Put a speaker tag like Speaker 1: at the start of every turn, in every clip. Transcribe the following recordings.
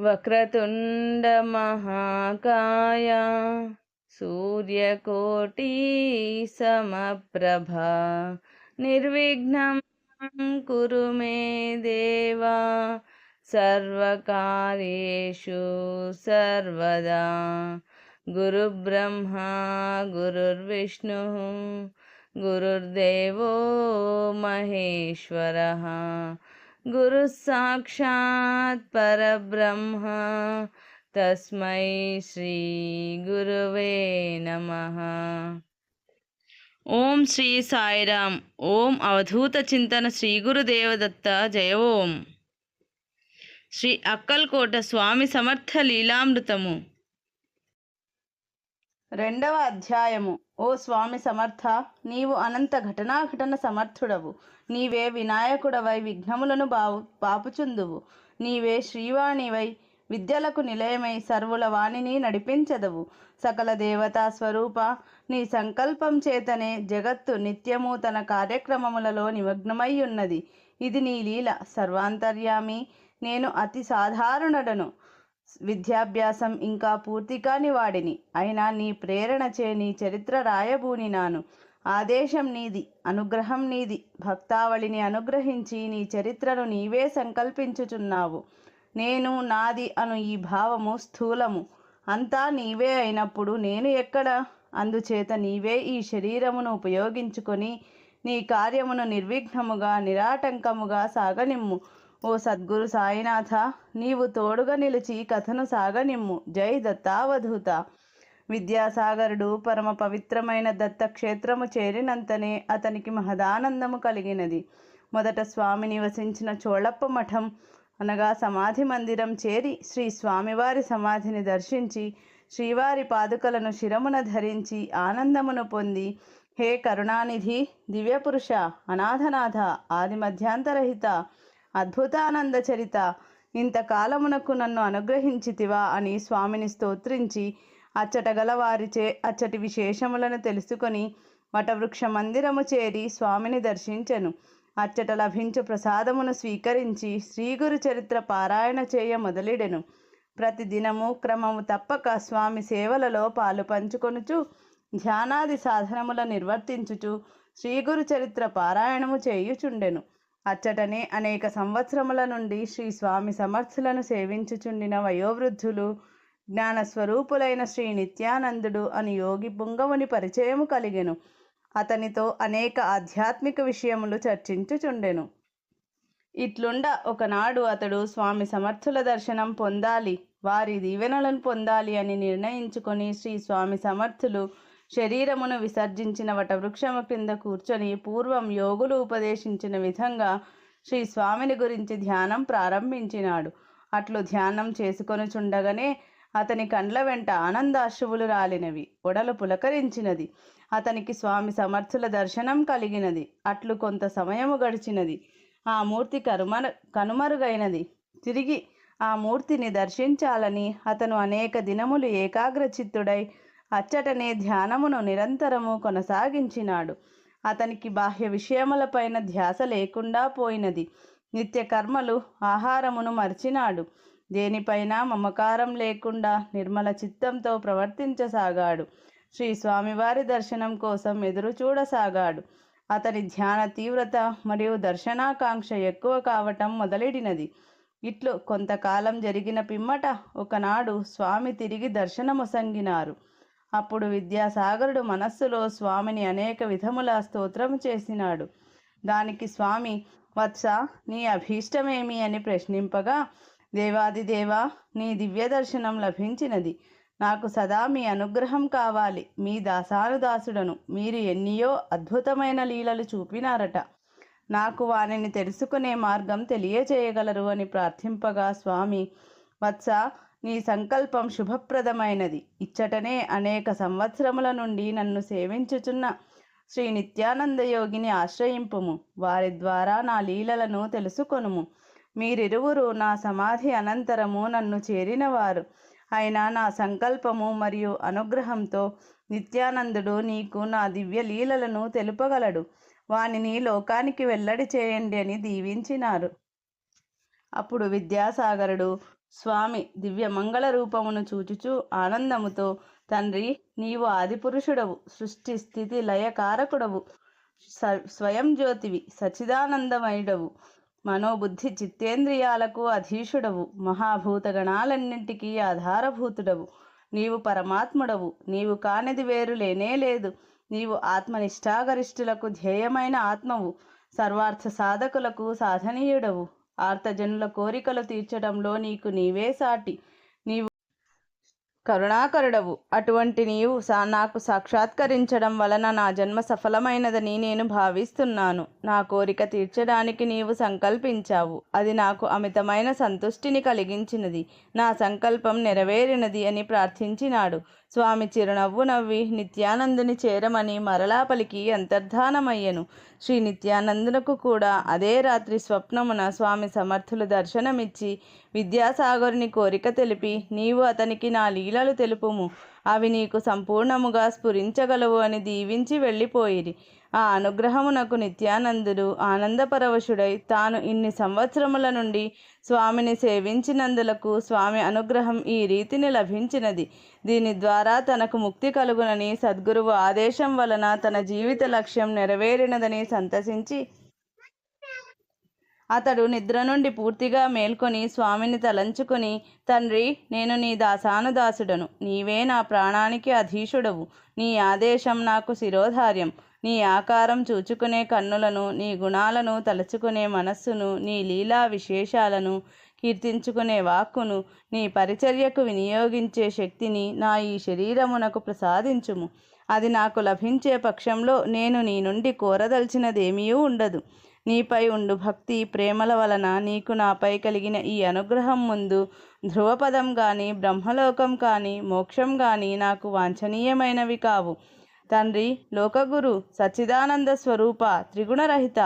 Speaker 1: వక్రతుండ మహాకాయ సూర్యకోటి సమప్రభ నిర్విఘ్నం కురు మే దేవా సర్వకార్యేషు సర్వదా గురుబ్రహ్మ గురుర్విష్ణు గురుర్దేవో మహేశ్వరః గురు సాక్షాత్ పరబ్రహ్మ తస్మై శ్రీ గురువే నమః. ఓం శ్రీ సాయిరామ్. ఓం అవధూత చింతన శ్రీ గురుదేవదత్త జయ. ఓం శ్రీ అక్కల్కోట స్వామి సమర్థ లీలామృతము. 2వ అధ్యాయము. ఓ స్వామి సమర్థ, నీవు అనంత ఘటనాఘటన సమర్థుడవు. నీవే వినాయకుడవై విఘ్నములను పాపుచుందువు. నీవే శ్రీవాణివై విద్యలకు నిలయమై సర్వుల వాణిని నడిపించదవు. సకల దేవతా స్వరూప, నీ సంకల్పం చేతనే జగత్తు నిత్యము తన కార్యక్రమములలో నిమగ్నమై ఉన్నది. ఇది నీ లీల. సర్వాంతర్యామి, నేను అతి సాధారణుడను. విద్యాభ్యాసం ఇంకా పూర్తి కాని వాడిని. అయినా నీ ప్రేరణచే నీ చరిత్ర రాయబూనినాను. ఆదేశం నీది, అనుగ్రహం నీది. భక్తావళిని అనుగ్రహించి నీ చరిత్రను నీవే సంకల్పించుచున్నావు. నేను, నాది అను ఈ భావము స్థూలము. అంతా నీవే అయినప్పుడు నేను ఎక్కడ? అందుచేత నీవే ఈ శరీరమును ఉపయోగించుకొని నీ కార్యమును నిర్విఘ్నముగా నిరాటంకముగా సాగనిమ్ము. ఓ సద్గురు సాయినాథ, నీవు తోడుగా నిలిచి కథను సాగనిమ్ము. జై దత్తావధూత. విద్యాసాగరుడు పరమ పవిత్రమైన దత్తక్షేత్రము చేరినంతనే అతనికి మహదానందము కలిగినది. మొదట స్వామి నివసించిన చోళప్ప మఠం అనగా సమాధి మందిరం చేరి శ్రీ స్వామివారి సమాధిని దర్శించి శ్రీవారి పాదుకలను శిరమున ధరించి ఆనందమును పొంది, హే కరుణానిధి, దివ్యపురుష, అనాథనాథ, ఆది మధ్యాంతరహిత, అద్భుతానంద చరిత, ఇంతకాలమునకు నన్ను అనుగ్రహించితివా అని స్వామిని స్తోత్రించి అచ్చట గల వారిచే అచ్చటి విశేషములను తెలుసుకొని వటవృక్ష మందిరము చేరి స్వామిని దర్శించెను. అచ్చట లభించు ప్రసాదమును స్వీకరించి శ్రీగురు చరిత్ర పారాయణ చేయ మొదలెడెను. ప్రతిదినము క్రమము తప్పక స్వామి సేవలలో పాలు పంచుకొనుచు ధ్యానాది సాధనముల నిర్వర్తించుచు శ్రీగురు చరిత్ర పారాయణము చేయుచుండెను. అచ్చటనే అనేక సంవత్సరముల నుండి శ్రీ స్వామి సమర్థులను సేవించుచుండిన వయోవృద్ధులు, జ్ఞానస్వరూపులైన శ్రీ నిత్యానందుడు అని యోగి పుంగవుని పరిచయము కలిగెను. అతనితో అనేక ఆధ్యాత్మిక విషయములు చర్చించుచుండెను. ఇట్లుండ ఒకనాడు అతడు స్వామి సమర్థుల దర్శనం పొందాలి, వారి దీవెనలను పొందాలి అని నిర్ణయించుకొని శ్రీ స్వామి సమర్థులు శరీరమును విసర్జించిన వటవృక్షము క్రింద కూర్చొని పూర్వం యోగులు ఉపదేశించిన విధంగా శ్రీ స్వామిని గురించి ధ్యానం ప్రారంభించినాడు. అట్లు ధ్యానం చేసుకొనుచుండగానే అతని కండ్ల వెంట ఆనందాశ్రువులు రాలినవి, ఒడలు పులకరించినది. అతనికి స్వామి సమర్థుల దర్శనం కలిగినది. అట్లు కొంత సమయము గడిచినది. ఆ మూర్తి కనుమరుగైనది. తిరిగి ఆ మూర్తిని దర్శించాలని అతను అనేక దినములు ఏకాగ్రచిత్తుడై అచ్చటనే ధ్యానమును నిరంతరము కొనసాగించినాడు. అతనికి బాహ్య విషయములపైన ధ్యాస లేకుండా పోయినది. నిత్య కర్మలు, ఆహారమును మర్చినాడు. దేనిపైన మమకారం లేకుండా నిర్మల చిత్తంతో ప్రవర్తించసాగాడు. శ్రీ స్వామివారి దర్శనం కోసం ఎదురు చూడసాగాడు. అతని ధ్యాన తీవ్రత మరియు దర్శనాకాంక్ష ఎక్కువ కావటం మొదలెడినది. ఇట్లు కొంతకాలం జరిగిన పిమ్మట ఒకనాడు స్వామి తిరిగి దర్శనమొసంగినారు. అప్పుడు విద్యాసాగరుడు మనస్సులో స్వామిని అనేక విధముల స్తోత్రము చేసినాడు. దానికి స్వామి, వత్స, నీ అభీష్టమేమి అని ప్రశ్నింపగా, దేవాదిదేవా, నీ దివ్య దర్శనం లభించినది. నాకు సదా మీ అనుగ్రహం కావాలి. మీ దాసానుదాసుడను. మీరు ఎన్నియో అద్భుతమైన లీలలు చూపినారట. నాకు వానిని తెలుసుకునే మార్గం తెలియచేయగలరు అని ప్రార్థింపగా స్వామి, వత్స, నీ సంకల్పం శుభప్రదమైనది. ఇచ్చటనే అనేక సంవత్సరముల నుండి నన్ను సేవించుచున్న శ్రీ నిత్యానంద యోగిని ఆశ్రయింపుము. వారి ద్వారా నా లీలలను తెలుసుకొనుము. మీరిరువురు నా సమాధి అనంతరము నన్ను చేరినవారు. అయినా నా సంకల్పము మరియు అనుగ్రహంతో నిత్యానందుడు నీకు నా దివ్య లీలలను తెలుపగలడు. వానిని లోకానికి వెల్లడి చేయండి అని దీవించినారు. అప్పుడు విద్యాసాగరుడు, స్వామి దివ్య మంగళ రూపమును చూచుచూ ఆనందముతో, తండ్రి, నీవు ఆదిపురుషుడవు, సృష్టి స్థితి లయకారకుడవు, స్వయం జ్యోతివి, సచిదానందమయుడవు, మనోబుద్ధి చిత్తేంద్రియాలకు అధీశుడవు, మహాభూత గణాలన్నింటికీ ఆధారభూతుడవు. నీవు పరమాత్ముడవు, నీవు కానిది వేరు లేనే లేదు. నీవు ఆత్మనిష్టాగరిష్ఠులకు ధ్యేయమైన ఆత్మవు, సర్వార్థ సాధకులకు సాధనీయుడవు. ఆర్తజనుల కోరికలు తీర్చడంలో నీకు నీవే సాటి. నీవు కరుణాకరుడవు. అటువంటి నీవు నాకు సాక్షాత్కరించడం వలన నా జన్మ సఫలమైనదని నేను భావిస్తున్నాను. నా కోరిక తీర్చడానికి నీవు సంకల్పించావు. అది నాకు అమితమైన సంతుష్టిని కలిగించినది. నా సంకల్పం నెరవేరినది అని ప్రార్థించినాడు. స్వామి చిరునవ్వు నవ్వి నిత్యానందుని చేరమని మరలా పలికి అంతర్ధానమయ్యను. శ్రీ నిత్యానందునకు కూడా అదే రాత్రి స్వప్నమున స్వామి సమర్థులు దర్శనమిచ్చి విద్యాసాగరుని కోరిక తెలిపి, నీవు అతనికి నా లీలలు తెలుపుము, అవి నీకు సంపూర్ణముగా స్ఫురించగలవు అని దీవించి వెళ్ళిపోయిరి. ఆ అనుగ్రహమునకు నిత్యానందుడు ఆనందపరవశుడై తాను ఇన్ని సంవత్సరముల నుండి స్వామిని సేవించినందులకు స్వామి అనుగ్రహం ఈ రీతిని లభించినది. దీని ద్వారా తనకు ముక్తి కలుగునని సద్గురువు ఆదేశం వలన తన జీవిత లక్ష్యం నెరవేరినదని సంతసించి అతడు నిద్ర నుండి పూర్తిగా మేల్కొని స్వామిని తలంచుకొని, తండ్రి, నేను నీ దాసానుదాసుడను. నీవే నా ప్రాణానికి అధీశుడవు. నీ ఆదేశం నాకు శిరోధార్యం. నీ ఆకారం చూచుకునే కన్నులను, నీ గుణాలను తలుచుకునే మనస్సును, నీ లీలా విశేషాలను కీర్తించుకునే వాక్కును, నీ పరిచర్యకు వినియోగించే శక్తిని నా ఈ శరీరమునకు ప్రసాదించుము. అది నాకు లభించే పక్షంలో నేను నీ నుండి కోరదలిచినదేమీ ఉండదు. నీపై ఉండు భక్తి ప్రేమల వలన నీకు నాపై కలిగిన ఈ అనుగ్రహం ముందు ధ్రువపదం కానీ, బ్రహ్మలోకం కానీ, మోక్షం కానీ నాకు వాంఛనీయమైనవి కావు. తండ్రి, లోకగురు, సచ్చిదానంద స్వరూప, త్రిగుణరహిత,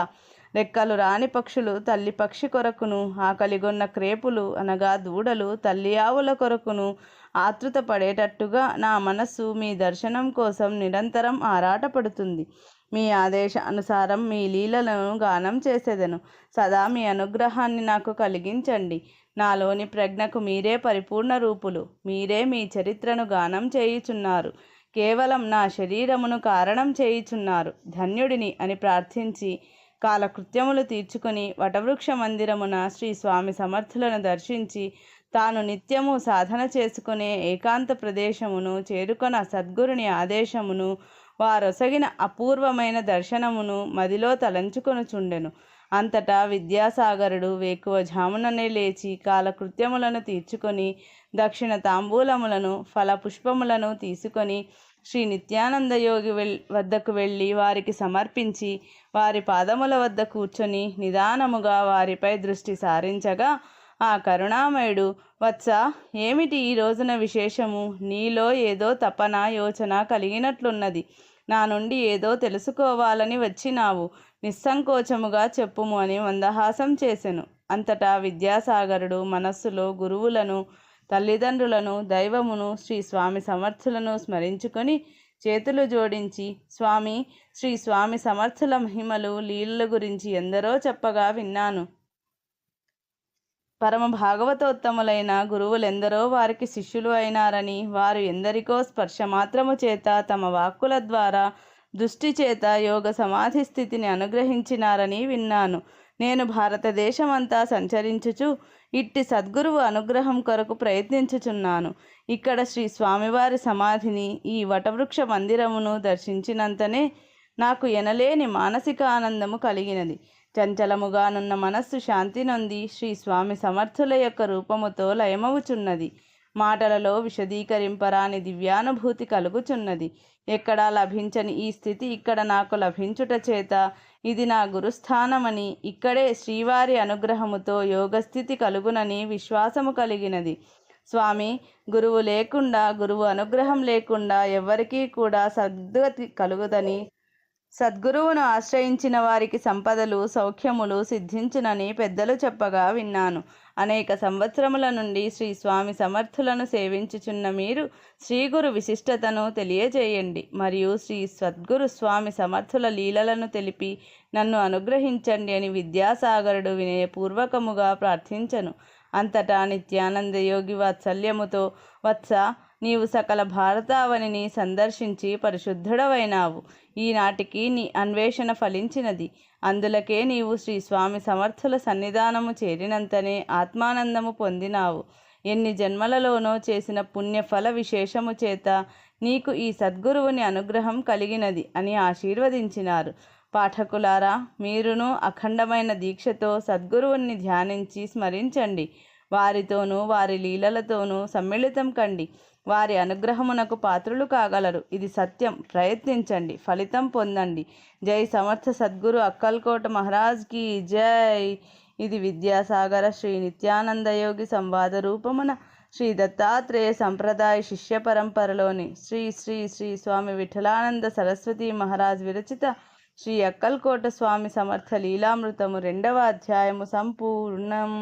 Speaker 1: రెక్కలు రాని పక్షులు తల్లి పక్షి కొరకును, ఆకలిగొన్న క్రేపులు అనగా దూడలు తల్లి ఆవుల కొరకును ఆతృత పడేటట్టుగా నా మనస్సు మీ దర్శనం కోసం నిరంతరం ఆరాటపడుతుంది. మీ ఆదేశానుసారం మీ లీలలను గానం చేసేదను. సదా మీ అనుగ్రహాన్ని నాకు కలిగించండి. నాలోని ప్రజ్ఞకు మీరే పరిపూర్ణ రూపులు. మీరే మీ చరిత్రను గానం చేయుచున్నారు. కేవలం నా శరీరమును కారణం చేయుచున్నారు. ధన్యుడిని అని ప్రార్థించి కాలకృత్యములు తీర్చుకొని వటవృక్ష మందిరమున శ్రీ స్వామి సమర్థులను దర్శించి తాను నిత్యము సాధన చేసుకునే ఏకాంత ప్రదేశమును చేరుకొన సద్గురుని ఆదేశమును వారొసగిన అపూర్వమైన దర్శనమును మదిలో తలంచుకొనుచుండెను. అంతటా విద్యాసాగరుడు వేకువజాముననే లేచి కాలకృత్యములను తీర్చుకొని దక్షిణ తాంబూలములను ఫలపుష్పములను తీసుకొని శ్రీ నిత్యానందయోగి వద్దకు వెళ్ళి వారికి సమర్పించి వారి పాదముల వద్ద కూర్చొని నిదానముగా వారిపై దృష్టి సారించగా ఆ కరుణామయుడు, వత్స, ఏమిటి ఈ రోజున విశేషము? నీలో ఏదో తపన యోచన కలిగినట్లున్నది. నా నుండి ఏదో తెలుసుకోవాలని వచ్చినావు. నిస్సంకోచముగా చెప్పుము అని మందహాసం చేసెను. అంతటా విద్యాసాగరుడు మనస్సులో గురువులను, తల్లిదండ్రులను, దైవమును, శ్రీ స్వామి సమర్థులను స్మరించుకొని చేతులు జోడించి, స్వామి, శ్రీ స్వామి సమర్థుల మహిమలు లీలల గురించి ఎందరో చెప్పగా విన్నాను. పరమ భాగవతోత్తములైన గురువులెందరో వారికి శిష్యులు అయినారని, వారు ఎందరికో స్పర్శ మాత్రము చేత తమ వాక్కుల ద్వారా దృష్టి చేత యోగ సమాధి స్థితిని అనుగ్రహించినారని విన్నాను. నేను భారతదేశమంతా సంచరించుచు ఇట్టి సద్గురువు అనుగ్రహం కొరకు ప్రయత్నించుచున్నాను. ఇక్కడ శ్రీ స్వామివారి సమాధిని, ఈ వటవృక్ష మందిరమును దర్శించినంతనే నాకు ఎనలేని మానసిక ఆనందము కలిగినది. చంచలముగానున్న మనస్సు శాంతి నొంది శ్రీ స్వామి సమర్థుల యొక్క రూపముతో లయమవుచున్నది. మాటలలో విశదీకరింపరాని దివ్యానుభూతి కలుగుచున్నది. ఎక్కడా లభించని ఈ స్థితి ఇక్కడ నాకు లభించుట చేత ఇది నా గురుస్థానమని, ఇక్కడే శ్రీవారి అనుగ్రహముతో యోగస్థితి కలుగునని విశ్వాసము కలిగినది. స్వామి, గురువు లేకుండా, గురువు అనుగ్రహం లేకుండా ఎవ్వరికీ కూడా సద్గతి కలుగుదని, సద్గురువును ఆశ్రయించిన వారికి సంపదలు సౌఖ్యములు సిద్ధించునని పెద్దలు చెప్పగా విన్నాను. అనేక సంవత్సరముల నుండి శ్రీ స్వామి సమర్థులను సేవించుచున్న మీరు శ్రీగురు విశిష్టతను తెలియజేయండి మరియు శ్రీ సద్గురు స్వామి సమర్థుల లీలలను తెలిపి నన్ను అనుగ్రహించండి అని విద్యాసాగరుడు వినయపూర్వకముగా ప్రార్థించను. అంతటా నిత్యానంద యోగి వాత్సల్యముతో, వత్స, నీవు సకల భారతావనిని సందర్శించి పరిశుద్ధుడవైనావు. ఈనాటికి నీ అన్వేషణ ఫలించినది. అందులకే నీవు శ్రీ స్వామి సమర్థుల సన్నిధానము చేరినంతనే ఆత్మానందము పొందినావు. ఎన్ని జన్మలలోనో చేసిన పుణ్యఫల విశేషము చేత నీకు ఈ సద్గురువుని అనుగ్రహం కలిగినది అని ఆశీర్వదించినారు. పాఠకులారా, మీరును అఖండమైన దీక్షతో సద్గురువుని ధ్యానించి స్మరించండి. వారితోనూ వారి లీలలతోనూ సమ్మిళితం కండి. వారి అనుగ్రహమునకు పాత్రులు కాగలరు. ఇది సత్యం. ప్రయత్నించండి, ఫలితం పొందండి. జై సమర్థ సద్గురు అక్కల్కోట మహారాజ్కి జై. ఇది విద్యాసాగర శ్రీ నిత్యానందయోగి సంవాద రూపమున శ్రీ దత్తాత్రేయ సంప్రదాయ శిష్య పరంపరలోని శ్రీ శ్రీ శ్రీ స్వామి విఠలానంద సరస్వతి మహారాజ్ విరచిత శ్రీ అక్కల్కోట స్వామి సమర్థ లీలామృతము 2వ అధ్యాయము సంపూర్ణం.